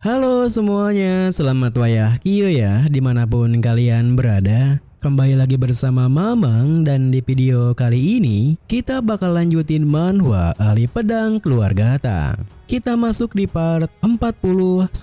Halo semuanya, selamat wayah Kio ya dimanapun kalian berada. Kembali lagi bersama Mamang dan di video kali ini kita bakal lanjutin manhwa Ali Pedang Keluarga Tang. Kita masuk di part 49.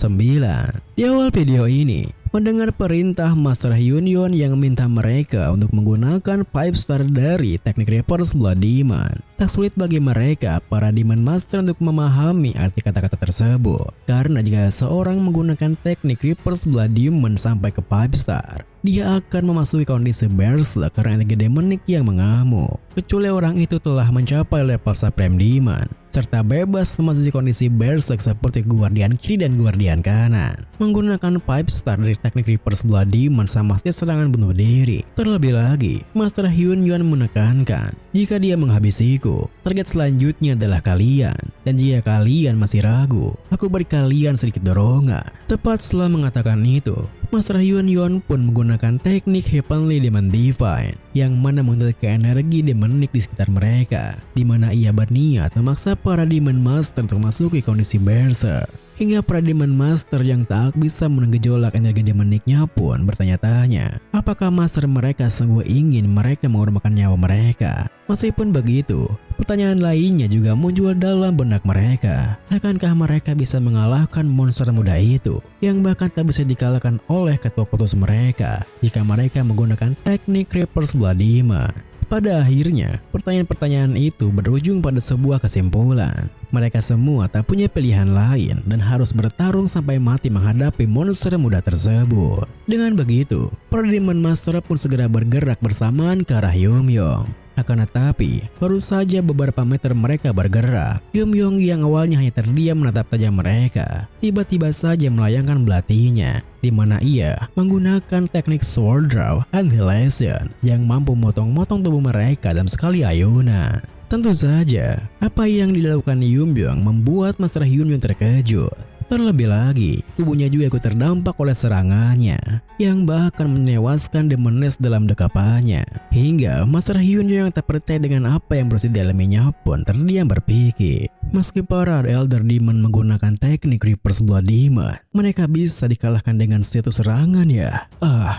Di awal video ini mendengar perintah Master Hyun yang minta mereka untuk menggunakan 5 star dari teknik Reverse Blood Demon. Tak sulit bagi mereka, para Demon Master, untuk memahami arti kata-kata tersebut. Karena jika seorang menggunakan teknik Reverse Blood Demon sampai ke 5 star, dia akan memasuki kondisi Berserk karena energi demonik yang mengamuk. Kecuali orang itu telah mencapai level Supreme Demon, serta bebas memasuki kondisi Berserk seperti Guardian kiri dan Guardian kanan. Menggunakan 5 star dari teknik Reverse Blood Demon sama saja serangan bunuh diri. Terlebih lagi, Master Hyun menekankan, jika dia menghabisiku, target selanjutnya adalah kalian. Dan jika kalian masih ragu, aku beri kalian sedikit dorongan. Tepat setelah mengatakan itu, Master Hyun pun menggunakan teknik Heavenly Demon Divine yang mana memiliki energi demonik di sekitar mereka, di mana ia berniat memaksa para Demon Master untuk memasuki kondisi Berserk. Hingga para Demon Master yang tak bisa menggejolak energi demoniknya pun bertanya-tanya, apakah Master mereka sungguh ingin mereka mengorbankan nyawa mereka? Meskipun begitu, pertanyaan lainnya juga muncul dalam benak mereka. Akankah mereka bisa mengalahkan monster muda itu yang bahkan tak bisa dikalahkan oleh ketua kutus mereka jika mereka menggunakan teknik Reverse Blood Demon? Pada akhirnya, pertanyaan-pertanyaan itu berujung pada sebuah kesimpulan. Mereka semua tak punya pilihan lain dan harus bertarung sampai mati menghadapi monster muda tersebut. Dengan begitu, para Demon Master pun segera bergerak bersamaan ke arah Yumyong. Akan tetapi, baru saja beberapa meter mereka bergerak, Yumyong yang awalnya hanya terdiam menatap tajam mereka, tiba-tiba saja melayangkan belatinya, di mana ia menggunakan teknik Sword Draw Annihilation yang mampu memotong-motong tubuh mereka dalam sekali ayunan. Tentu saja, apa yang dilakukan Yumyong membuat Master Hyun terkejut. Terlebih lagi, tubuhnya juga ikut terdampak oleh serangannya, yang bahkan menewaskan Demoness dalam dekapannya. Hingga Master Hyun yang tak percaya dengan apa yang berusaha dialaminya pun terdiam berpikir, meski para Elder Demon menggunakan teknik Reverse Blood Demon, mereka bisa dikalahkan dengan satu serangan ya.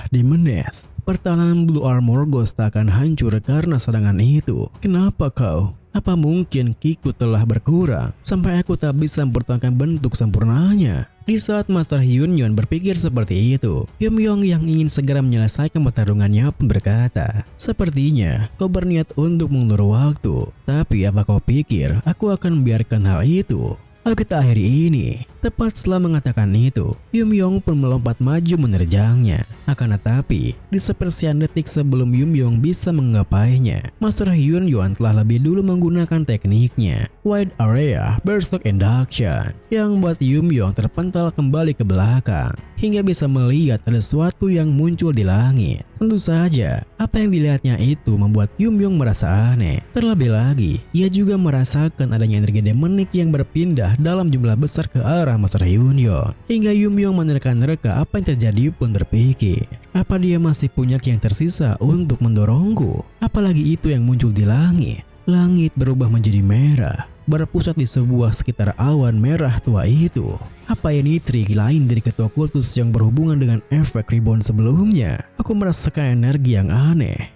Demoness, pertahanan Blue Armor Ghost akan hancur karena serangan itu. Kenapa kau? Apa mungkin Kiku telah berkurang sampai aku tak bisa mempertahankan bentuk sempurnanya? Di saat Master Hyun berpikir seperti itu, Yumyong yang ingin segera menyelesaikan pertarungannya pun berkata, sepertinya kau berniat untuk mengulur waktu, tapi apa kau pikir aku akan membiarkan hal itu? Ayo kita akhiri ini. Tepat setelah mengatakan itu, Yumyong pun melompat maju menerjangnya. Akan tetapi, di sepersekian detik sebelum Yumyong bisa menggapainya, Master Hyun telah lebih dulu menggunakan tekniknya Wide Area Berserk Induction yang membuat Yumyong terpental kembali ke belakang hingga bisa melihat ada sesuatu yang muncul di langit. Tentu saja, apa yang dilihatnya itu membuat Yumyong merasa aneh. Terlebih lagi, ia juga merasakan adanya energi demonik yang berpindah dalam jumlah besar ke arah Master Hyun. Hingga Yumyong menerka-nerka apa yang terjadi pun berpikir, apa dia masih punya yang tersisa untuk mendorongku? Apalagi itu yang muncul di langit. Langit berubah menjadi merah, berpusat di sebuah sekitar awan merah tua itu. Apa ini trik lain dari ketua kultus yang berhubungan dengan efek rebound sebelumnya? Aku merasakan energi yang aneh.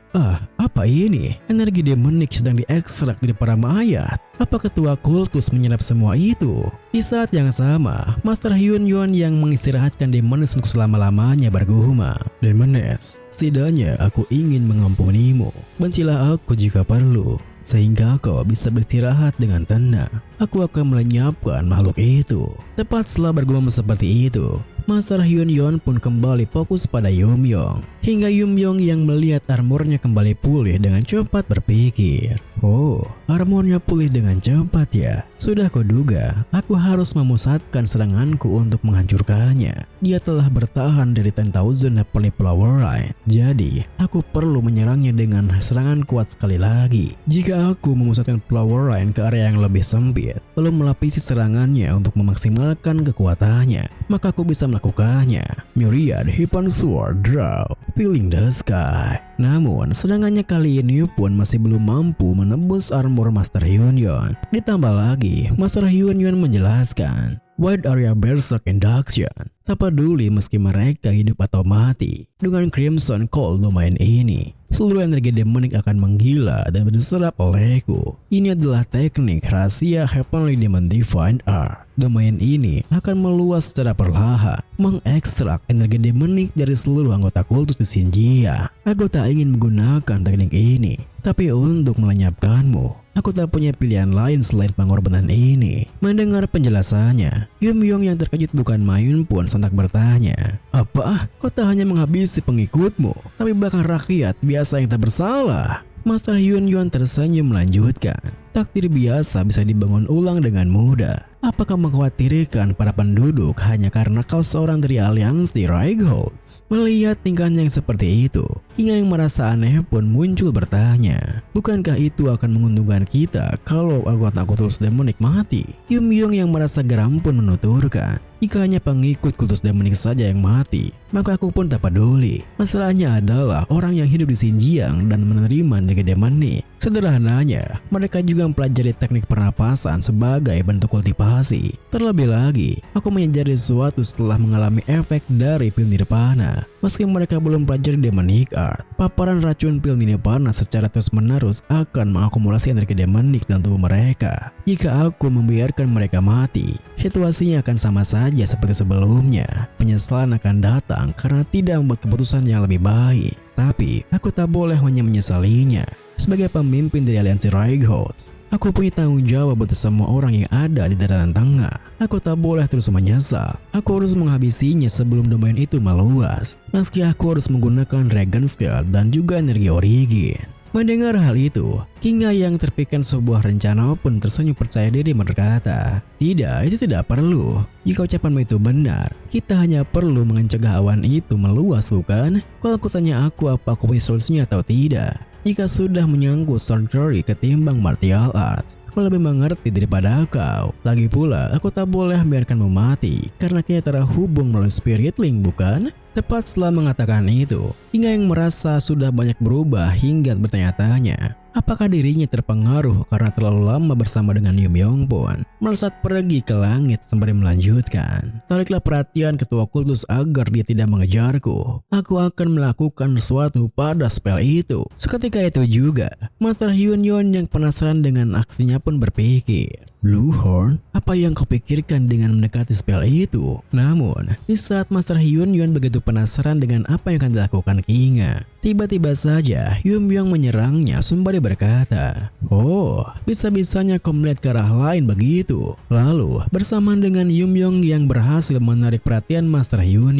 Apa ini? Energi demonik sedang diekstrak dari para mayat. Apa ketua kultus menyerap semua itu? Di saat yang sama, Master Hyun yang mengistirahatkan Demoness untuk selama-lamanya bergumam, Demoness, setidaknya aku ingin mengampunimu. Bencilah aku jika perlu, sehingga kau bisa beristirahat dengan tenang. Aku akan melenyapkan makhluk itu. Tepat setelah bergumam seperti itu, Master Hyun pun kembali fokus pada Yumyong. Hingga Yumyong yang melihat armornya kembali pulih dengan cepat berpikir, oh, armornya pulih dengan cepat ya. Sudah kuduga, aku harus memusatkan seranganku untuk menghancurkannya. Dia telah bertahan dari 10,000 Heavenly Flower Line. Jadi, aku perlu menyerangnya dengan serangan kuat sekali lagi. Jika aku memusatkan Flower Line ke area yang lebih sempit, lalu melapisi serangannya untuk memaksimalkan kekuatannya, maka aku bisa melakukannya. Myriad Heaven Sword Draw, Filling the Sky. Namun, serangannya kali ini pun masih belum mampu menembus armor Master Hyun. Ditambah lagi, Master Hyun menjelaskan, White Area Berserk Induction. Tak peduli meski mereka hidup atau mati, dengan Crimson Cold domain ini, seluruh energi demonik akan menggila dan berserap olehku. Ini adalah teknik rahasia Heavenly Demon Divine Art. Domain ini akan meluas secara perlahan, mengekstrak energi demonik dari seluruh anggota kultus di Xinjia. Aku tak ingin menggunakan teknik ini, tapi untuk melenyapkanmu, aku tak punya pilihan lain selain pengorbanan ini. Mendengar penjelasannya, Yumyong yang terkejut bukan main pun sontak bertanya, "Apa? Kau tak hanya menghabisi pengikutmu, tapi bahkan rakyat biasa yang tak bersalah?" Master Yuan tersenyum melanjutkan, "Takdir biasa bisa dibangun ulang dengan mudah. Apakah mengkhawatirkan para penduduk hanya karena kau seorang dari aliansi Raighouts?" Melihat tingkahnya yang seperti itu, Kinga yang merasa aneh pun muncul bertanya, "Bukankah itu akan menguntungkan kita kalau anggota kultus demonik mati?" Yumyong yang merasa geram pun menuturkan, "Jika hanya pengikut kultus demonik saja yang mati, maka aku pun tak peduli. Masalahnya adalah orang yang hidup di Xinjiang dan menerima energi demonik. Sederhananya, mereka juga mempelajari teknik pernapasan sebagai bentuk kultivasi. Terlebih lagi, aku menyadari sesuatu setelah mengalami efek dari pil nirvana. Meski mereka belum pelajari demonic art, paparan racun pil nirvana secara terus-menerus akan mengakumulasi energi demonik dalam tubuh mereka. Jika aku membiarkan mereka mati, situasinya akan sama saja seperti sebelumnya. Penyesalan akan datang karena tidak membuat keputusan yang lebih baik. Tapi, aku tak boleh hanya menyesalinya. Sebagai pemimpin dari aliansi Raighouts, aku punya tanggung jawab untuk semua orang yang ada di daratan tengah. Aku tak boleh terus menyesal. Aku harus menghabisinya sebelum domain itu meluas. Meski aku harus menggunakan Dragon Scale dan juga energi origin. Mendengar hal itu, Kinga yang terpikirkan sebuah rencana pun tersenyum percaya diri berkata, "Tidak, itu tidak perlu. Jika ucapanmu itu benar, kita hanya perlu mencegah awan itu meluas, bukan? Kalau aku tanya aku apa aku punya solusinya atau tidak. Jika sudah menyangkut surgery ketimbang martial arts, aku lebih mengerti daripada kau. Lagi pula, aku tak boleh membiarkanmu mati karena kita terhubung melalui spirit link, bukan?" Tepat setelah mengatakan itu, Kinga yang merasa sudah banyak berubah hingga bertanya-tanya, apakah dirinya terpengaruh karena terlalu lama bersama dengan Yumyong pun melesat pergi ke langit sembari melanjutkan, "Tariklah perhatian ketua kultus agar dia tidak mengejarku. Aku akan melakukan sesuatu pada spell itu." Seketika itu juga, Master Hyun yang penasaran dengan aksinya pun berpikir, "Blue Horn, apa yang kau pikirkan dengan mendekati spell itu?" Namun, di saat Master Hyun begitu penasaran dengan apa yang akan dilakukan Kinga, tiba-tiba saja Yumyong menyerangnya sembari berkata, "Oh, bisa-bisanya kau melihat ke arah lain begitu." Lalu, bersamaan dengan Yumyong yang berhasil menarik perhatian Master Hyun,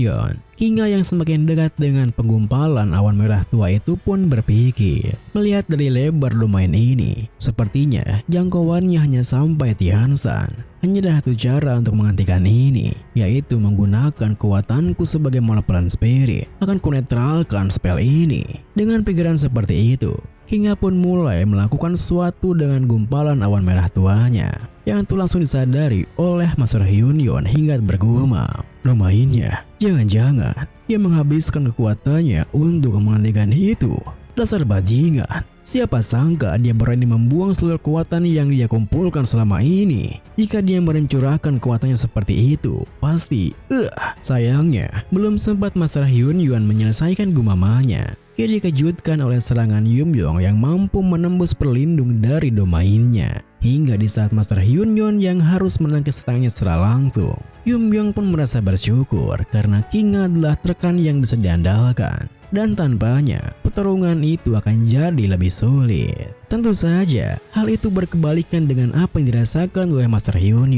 Kinga yang semakin dekat dengan penggumpalan awan merah tua itu pun berpikir, melihat dari lebar domain ini, sepertinya jangkauannya hanya sampai Tiansan. Hanya ada satu cara untuk menghentikan ini, yaitu menggunakan kekuatanku sebagai molecular spirit. Akan kunetralkan spell ini. Dengan pikiran seperti itu, Kinga pun mulai melakukan sesuatu dengan gumpalan awan merah tuanya, yang itu langsung disadari oleh Master Hyun hingga bergumam, "Domainnya, jangan-jangan dia menghabiskan kekuatannya untuk menghentikan itu. Dasar bajingan, siapa sangka dia berani membuang seluruh kekuatan yang dia kumpulkan selama ini. Jika dia merencurahkan kekuatannya seperti itu, pasti Sayangnya, belum sempat Master Hyun menyelesaikan gumamannya, ia dikejutkan oleh serangan Yumyong yang mampu menembus perlindung dari domainnya. Hingga di saat Master Hyun yang harus menangkis serangannya secara langsung, Yumyong pun merasa bersyukur karena Kinga adalah rekan yang bisa diandalkan. Dan tanpanya, pertarungan itu akan jadi lebih sulit. Tentu saja, hal itu berkebalikan dengan apa yang dirasakan oleh Master Hyun,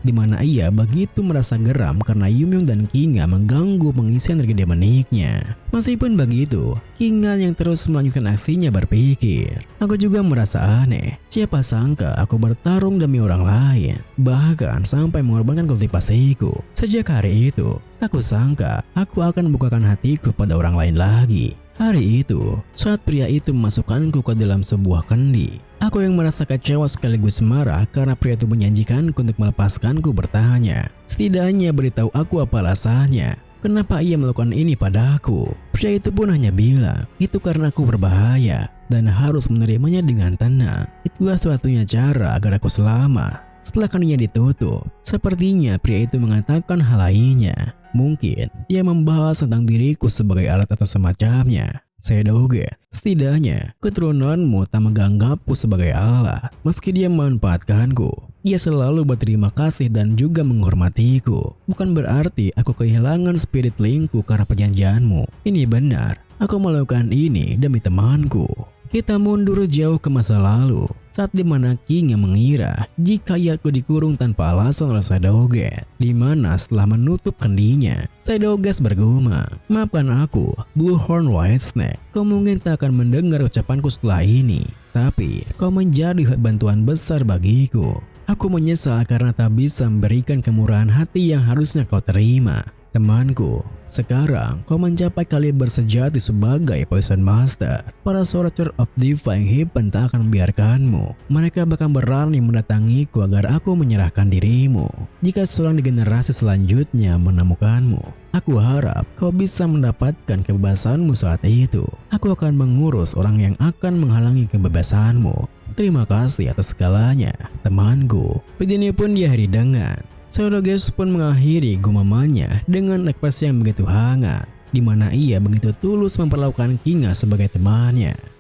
di mana ia begitu merasa geram karena Yumyong dan Kinga mengganggu pengisian energi demoniknya. Meskipun begitu, Kinga yang terus melanjutkan aksinya berpikir, "Aku juga merasa aneh. Siapa sangka aku bertarung demi orang lain, bahkan sampai mengorbankan kultivasiku. Sejak hari itu, aku sangka aku akan bukakan hatiku pada orang lain lagi." Hari itu, saat pria itu memasukkanku ke dalam sebuah kendi, aku yang merasa kecewa sekaligus marah karena pria itu menjanjikanku untuk melepaskanku bertanya, "Setidaknya beritahu aku apa alasannya. Kenapa ia melakukan ini padaku?" Pria itu pun hanya bilang, "Itu karena aku berbahaya dan harus menerimanya dengan tenang. Itulah suatunya cara agar aku selamat." Setelah kanunya ditutup, sepertinya pria itu mengatakan hal lainnya. Mungkin dia membahas tentang diriku sebagai alat atau semacamnya. Saya doges, setidaknya keturunanmu tak menganggapku sebagai Allah. Meski dia memanfaatkanku, dia selalu berterima kasih dan juga menghormatiku. Bukan berarti aku kehilangan spirit linkku karena perjanjianmu. Ini benar, aku melakukan ini demi temanku. Kita mundur jauh ke masa lalu, saat dimana King yang mengira jika aku dikurung tanpa alasan oleh Sadoges, dimana setelah menutup kendinya, Sadoges bergumam, "Maafkan aku, Bluehorn Whitesnake. Kau mungkin tak akan mendengar ucapanku setelah ini, tapi kau menjadi bantuan besar bagiku. Aku menyesal karena tak bisa memberikan kemurahan hati yang harusnya kau terima. Temanku, sekarang kau mencapai kaliber sejati sebagai Poison Master. Para Sorcerer of Divine Heaven tak akan membiarkanmu. Mereka bahkan berani mendatangiku agar aku menyerahkan dirimu. Jika seorang di generasi selanjutnya menemukanmu, aku harap kau bisa mendapatkan kebebasanmu saat itu. Aku akan mengurus orang yang akan menghalangi kebebasanmu. Terima kasih atas segalanya, temanku." Video ini pun diakhiri dengan Sadoges pun mengakhiri gumamannya dengan ekspresi yang begitu hangat, di mana ia begitu tulus memperlakukan Kinga sebagai temannya.